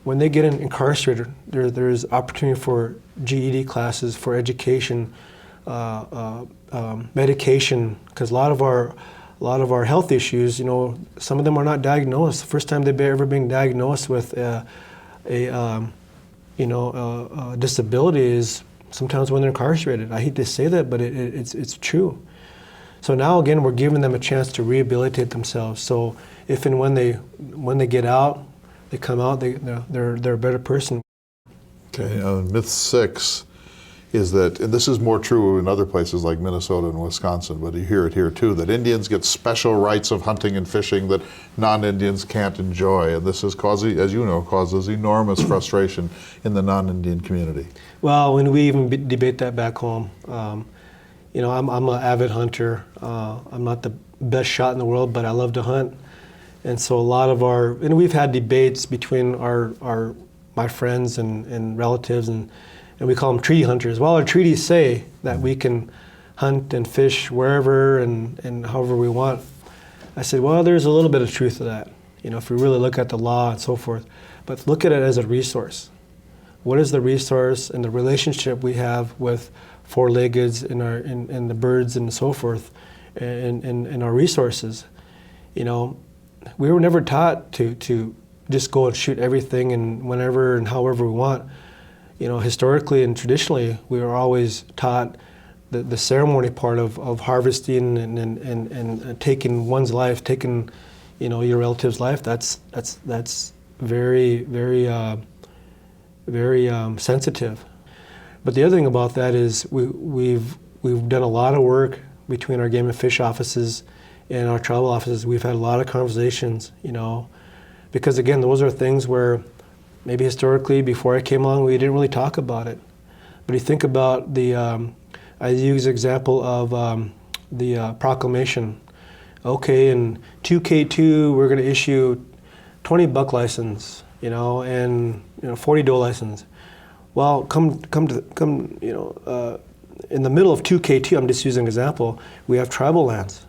When they get incarcerated, there's opportunity for GED classes, for education, medication, because a lot of our health issues, some of them are not diagnosed. The first time they've ever been diagnosed with a disability is sometimes when they're incarcerated. I hate to say that, but it's true. So now again, we're giving them a chance to rehabilitate themselves. So if and when they get out, they come out, they're a better person. Okay. Myth 6 is that, and this is more true in other places like Minnesota and Wisconsin, but you hear it here too, that Indians get special rights of hunting and fishing that non-Indians can't enjoy. And this is causes enormous frustration in the non-Indian community. Well, when we even debate that back home, I'm an avid hunter. I'm not the best shot in the world, but I love to hunt. And so a lot of and we've had debates between my friends and relatives, and we call them treaty hunters. Well, our treaties say that we can hunt and fish wherever and however we want. I said, well, there's a little bit of truth to that, if we really look at the law and so forth. But look at it as a resource. What is the resource and the relationship we have with four-leggeds and the birds and so forth, and our resources? We were never taught to just go and shoot everything and whenever and however we want. Historically and traditionally, we were always taught the ceremony part of harvesting and taking one's life, taking your relative's life. That's very, very, very sensitive. But the other thing about that is we've done a lot of work between our game and fish offices and our tribal offices. We've had a lot of conversations, because again, those are things where maybe historically, before I came along, we didn't really talk about it. But you think about I use the example of the proclamation. Okay, in 2K2, we're going to issue 20 buck license, and 40 doe license. Well, come in the middle of 2K2, I'm just using an example, we have tribal lands.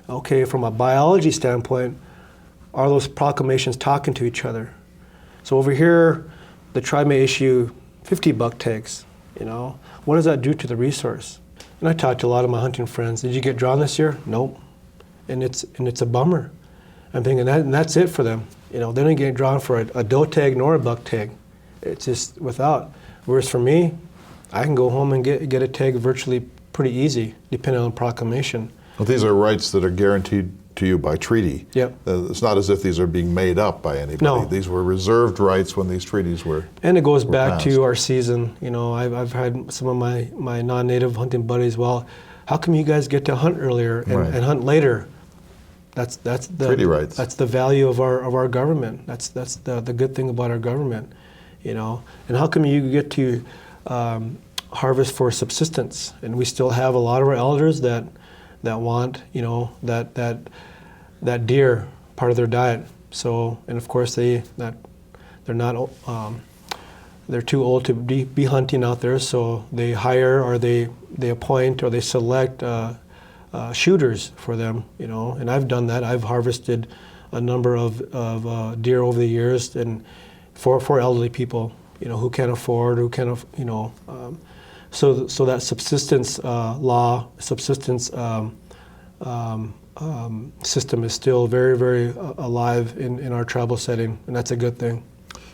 Okay, from a biology standpoint, are those proclamations talking to each other? So over here, the tribe may issue 50 buck tags, What does that do to the resource? And I talked to a lot of my hunting friends. Did you get drawn this year? Nope. And it's a bummer. I'm thinking that's it for them. They don't get drawn for a doe tag nor a buck tag. It's just without. Whereas for me, I can go home and get a tag virtually pretty easy, depending on proclamation. Well, these are rights that are guaranteed to you by treaty. Yep. It's not as if these are being made up by anybody. No. These were reserved rights when these treaties were. And it goes back passed. to our season. You know, I've had some of my non-native hunting buddies. Well, how come you guys get to hunt earlier and hunt later? That's the treaty rights. That's the value of our government. That's the good thing about our government. You know, and how come you get to harvest for subsistence? And we still have a lot of our elders that want, you know, that deer part of their diet. So, and of course they're not they're too old to be hunting out there, so they hire or they appoint or they select shooters for them, you know. And I've done that. I've harvested a number of deer over the years, and for elderly people, you know, who can't afford, you know. So that subsistence system is still very, very alive in our tribal setting, and that's a good thing.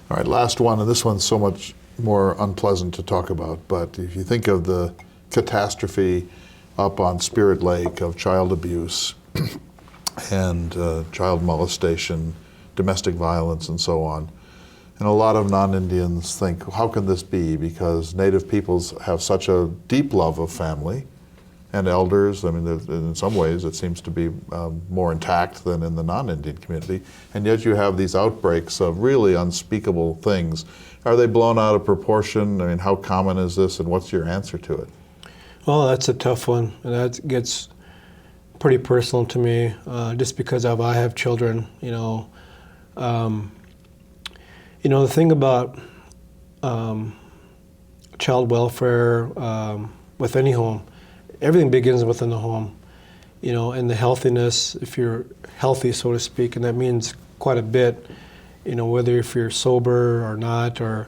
All right, last one, and this one's so much more unpleasant to talk about, but if you think of the catastrophe up on Spirit Lake of child abuse and child molestation, domestic violence, and so on, and a lot of non-Indians think, how can this be? Because Native peoples have such a deep love of family and elders. I mean, in some ways it seems to be more intact than in the non-Indian community, and yet you have these outbreaks of really unspeakable things. Are they blown out of proportion? I mean, how common is this, and what's your answer to it? Well, that's a tough one, and that gets pretty personal to me, just because I have children, you know. You know, the thing about child welfare with any home, everything begins within the home, you know, and the healthiness, if you're healthy, so to speak, and that means quite a bit, you know, whether if you're sober or not, or,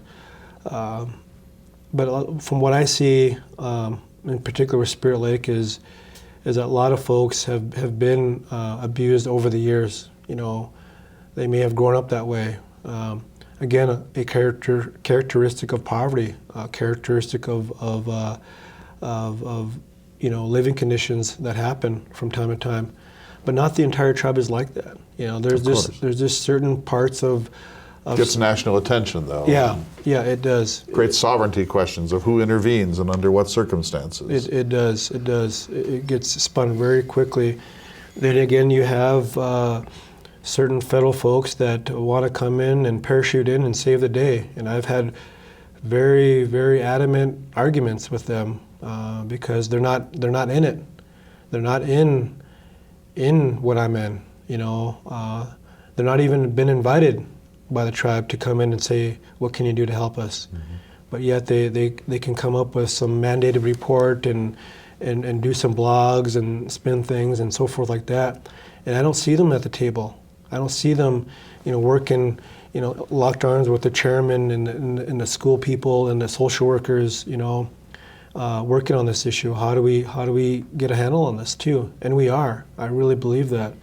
but from what I see, in particular with Spirit Lake, is that a lot of folks have been abused over the years, you know. They may have grown up that way. Again, a characteristic of poverty, a characteristic of you know, living conditions that happen from time to time, but not the entire tribe is like that. You know, there's just certain parts of Gets national attention, though. Yeah, it does. Great sovereignty questions of who intervenes and under what circumstances. It does. It gets spun very quickly. Then again, you have certain federal folks that want to come in and parachute in and save the day, and I've had very, very adamant arguments with them because they're not in it. They're not in what I'm in. You know, they're not even been invited by the tribe to come in and say, what can you do to help us? Mm-hmm. But yet they can come up with some mandated report and do some blogs and spin things and so forth like that. And I don't see them at the table. I don't see them, you know, working, you know, locked arms with the chairman and the school people and the social workers, you know, working on this issue. How do we get a handle on this too? And we are. I really believe that.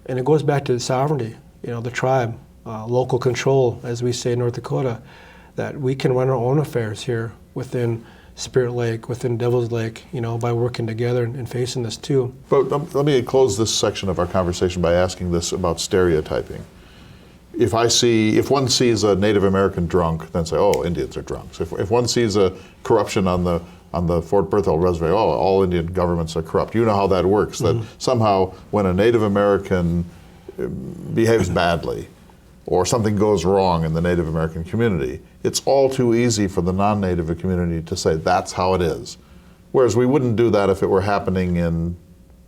And it goes back to the sovereignty, you know, the tribe. Local control, as we say in North Dakota, that we can run our own affairs here within Spirit Lake, within Devil's Lake, you know, by working together and facing this too. But let me close this section of our conversation by asking this about stereotyping. If one sees a Native American drunk, then say, oh, Indians are drunks. If one sees a corruption on the Fort Berthold Reservoir, oh, all Indian governments are corrupt. You know how that works, that somehow when a Native American behaves badly, or something goes wrong in the Native American community, it's all too easy for the non-Native community to say that's how it is. Whereas we wouldn't do that if it were happening in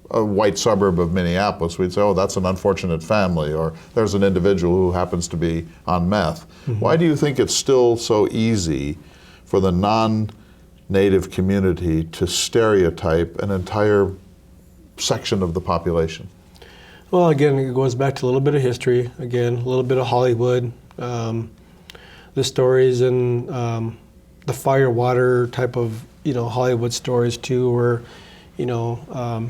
a white suburb of Minneapolis. We'd say, oh, that's an unfortunate family, or there's an individual who happens to be on meth. Mm-hmm. Why do you think it's still so easy for the non-Native community to stereotype an entire section of the population? Well, again, it goes back to a little bit of history. Again, a little bit of Hollywood. The stories and the fire water type of, you know, Hollywood stories too, where, you know,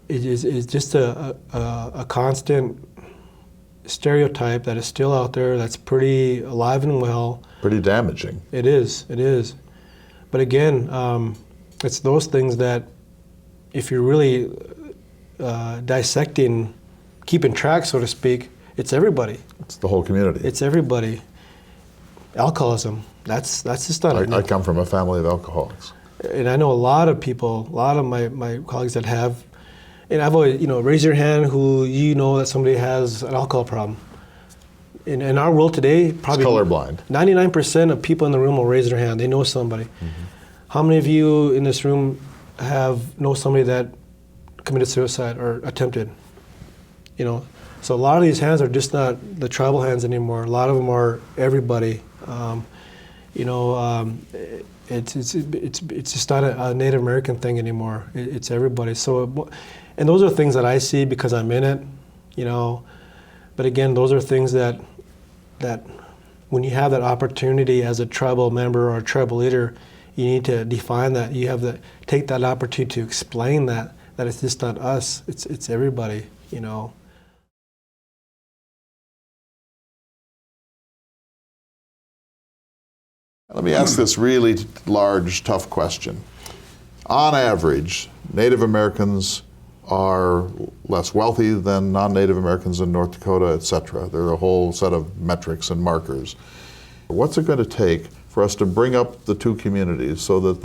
it's just a constant stereotype that is still out there. That's pretty alive and well. Pretty damaging. It is. But again, it's those things that, if you really dissecting, keeping track, so to speak, it's everybody. It's the whole community. It's everybody. Alcoholism, that's just not I come from a family of alcoholics. And I know a lot of people, a lot of my colleagues that have, and I've always, raise your hand who you know that somebody has an alcohol problem. In our world today, probably It's colorblind. 99% of people in the room will raise their hand. They know somebody. How many of you in this room know somebody that committed suicide or attempted? So a lot of these hands are just not the tribal hands anymore. A lot of them are everybody. It's just not a Native American thing anymore. It's everybody. So, and those are things that I see because I'm in it. But again, those are things that when you have that opportunity as a tribal member or a tribal leader, you need to define that. You have to take that opportunity to explain that it's just not us. It's everybody. Let me ask this really large, tough question. On average, Native Americans are less wealthy than non-Native Americans in North Dakota, et cetera. There are a whole set of metrics and markers. What's it going to take for us to bring up the two communities so that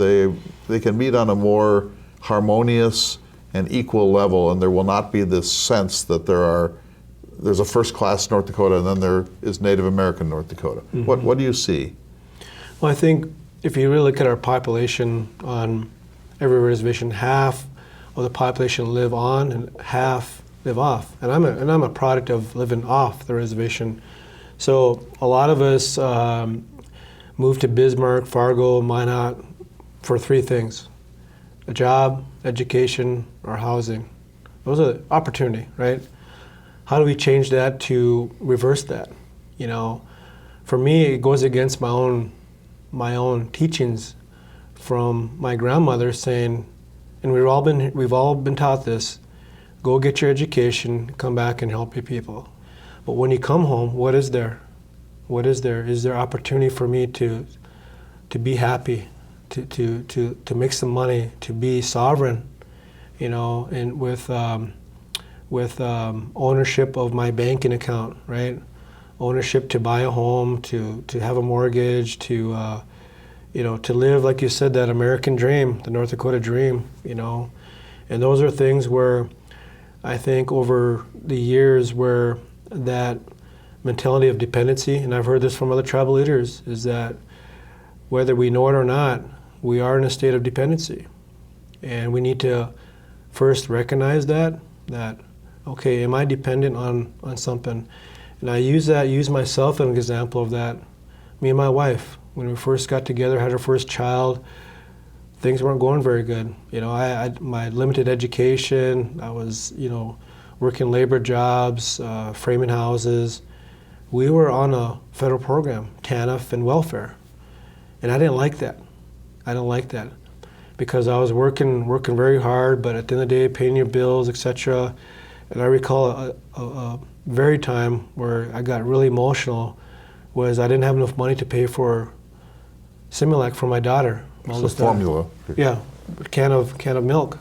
they can meet on a more harmonious and equal level, and there will not be this sense that there's a first-class North Dakota and then there is Native American North Dakota? Mm-hmm. What do you see? Well, I think if you really look at our population on every reservation, half of the population live on and half live off. And I'm a product of living off the reservation. So a lot of us moved to Bismarck, Fargo, Minot for three things: a job, education, or housing. Those are the opportunity, right? How do we change that to reverse that? For me, it goes against my own teachings from my grandmother saying, and we've all been taught this: go get your education, come back and help your people. But when you come home, what is there? What is there? Is there opportunity for me to be happy, to make some money, to be sovereign, and with ownership of my banking account, right? Ownership to buy a home, to have a mortgage, to live, like you said, that American dream, the North Dakota dream, And those are things where I think over the years where that mentality of dependency, and I've heard this from other tribal leaders, is that whether we know it or not, we are in a state of dependency. And we need to first recognize that, okay, am I dependent on something? And I use myself as an example of that. Me and my wife, when we first got together, had our first child, things weren't going very good. I my limited education, I was, working labor jobs, framing houses. We were on a federal program, TANF and welfare. And I didn't like that. Because I was working very hard, but at the end of the day, paying your bills, etc. And I recall a very time where I got really emotional was I didn't have enough money to pay for Similac for my daughter. It's a formula. Yeah, a can of milk.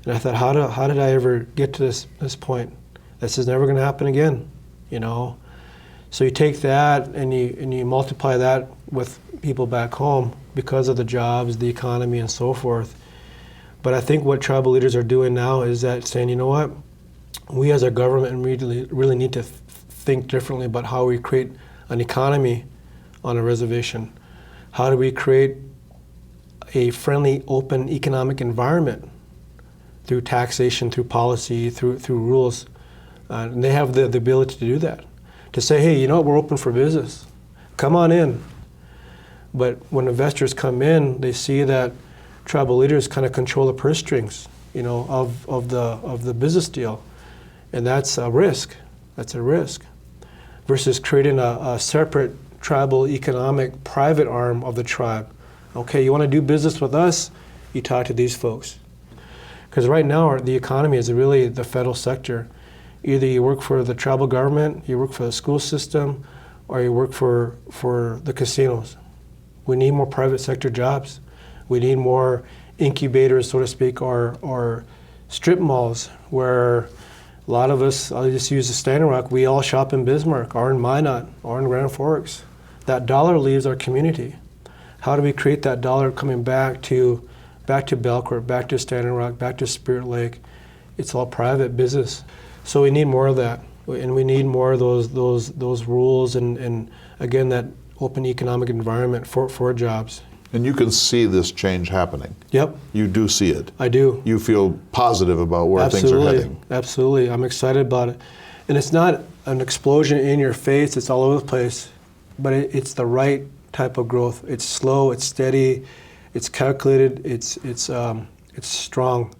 And I thought, how did I ever get to this point? This is never going to happen again, So you take that and you multiply that with people back home because of the jobs, the economy, and so forth. But I think what tribal leaders are doing now is that saying, you know what, we as a government really need to think differently about how we create an economy on a reservation. How do we create a friendly, open economic environment through taxation, through policy, through rules? And they have the ability to do that. To say, hey, we're open for business. Come on in. But when investors come in, they see that tribal leaders kind of control the purse strings, of the business deal. And that's a risk. That's a risk. Versus creating a separate tribal economic private arm of the tribe. Okay, you want to do business with us? You talk to these folks. Because right now the economy is really the federal sector. Either you work for the tribal government, you work for the school system, or you work for the casinos. We need more private sector jobs. We need more incubators, so to speak, or strip malls where a lot of us, I'll just use the Standing Rock, we all shop in Bismarck or in Minot or in Grand Forks. That dollar leaves our community. How do we create that dollar coming back to Belcourt, back to Standing Rock, back to Spirit Lake? It's all private business. So we need more of that, and we need more of those rules and again, that open economic environment for jobs. And you can see this change happening. Yep. You do see it. I do. You feel positive about where things are heading. Absolutely. I'm excited about it. And it's not an explosion in your face, it's all over the place, but it's the right type of growth. It's slow, it's steady, it's calculated, it's strong.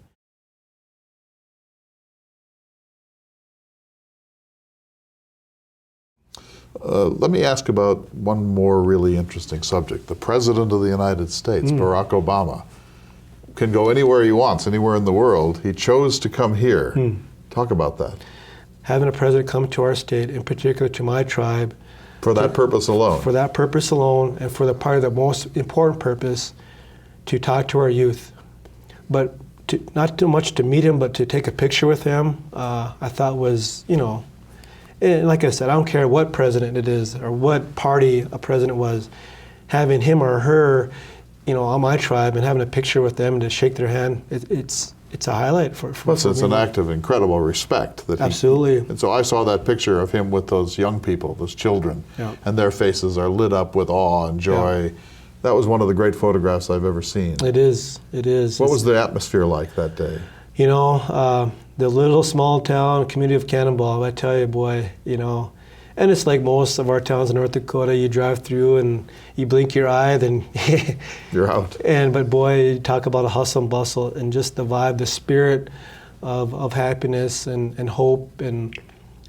Let me ask about one more really interesting subject. The President of the United States, Barack Obama, can go anywhere he wants, anywhere in the world. He chose to come here. Talk about that. Having a president come to our state, in particular to my tribe. For that purpose alone? For that purpose alone, and for probably the most important purpose, to talk to our youth. But not too much to meet him, but to take a picture with him, I thought was, and like I said, I don't care what president it is or what party a president was, having him or her, on my tribe and having a picture with them and to shake their hand, it's a highlight for Plus, it's an act of incredible respect. Absolutely. And so I saw that picture of him with those young people, those children, and their faces are lit up with awe and joy. Yeah. That was one of the great photographs I've ever seen. It is. What was the atmosphere like that day? The little small town community of Cannonball, I tell you, boy, and it's like most of our towns in North Dakota, you drive through and you blink your eye, then you're out. But boy, you talk about a hustle and bustle and just the vibe, the spirit of happiness and hope and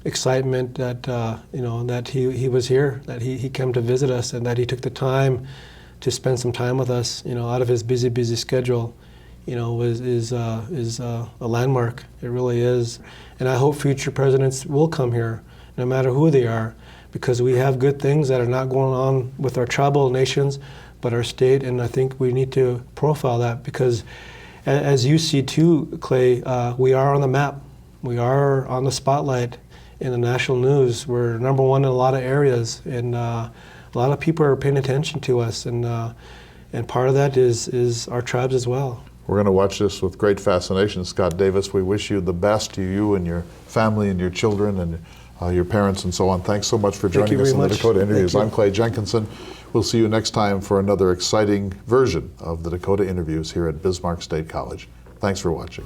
excitement that, that he was here, that he came to visit us and that he took the time to spend some time with us, out of his busy schedule. Is a landmark. It really is. And I hope future presidents will come here, no matter who they are, because we have good things that are not going on with our tribal nations, but our state, and I think we need to profile that because, as you see too, Clay, we are on the map. We are on the spotlight in the national news. We're number one in a lot of areas, and a lot of people are paying attention to us, and part of that is our tribes as well. We're going to watch this with great fascination. Scott Davis, we wish you the best to you and your family and your children and your parents and so on. Thanks so much for joining us in the Dakota Interviews. I'm Clay Jenkinson. We'll see you next time for another exciting version of the Dakota Interviews here at Bismarck State College. Thanks for watching.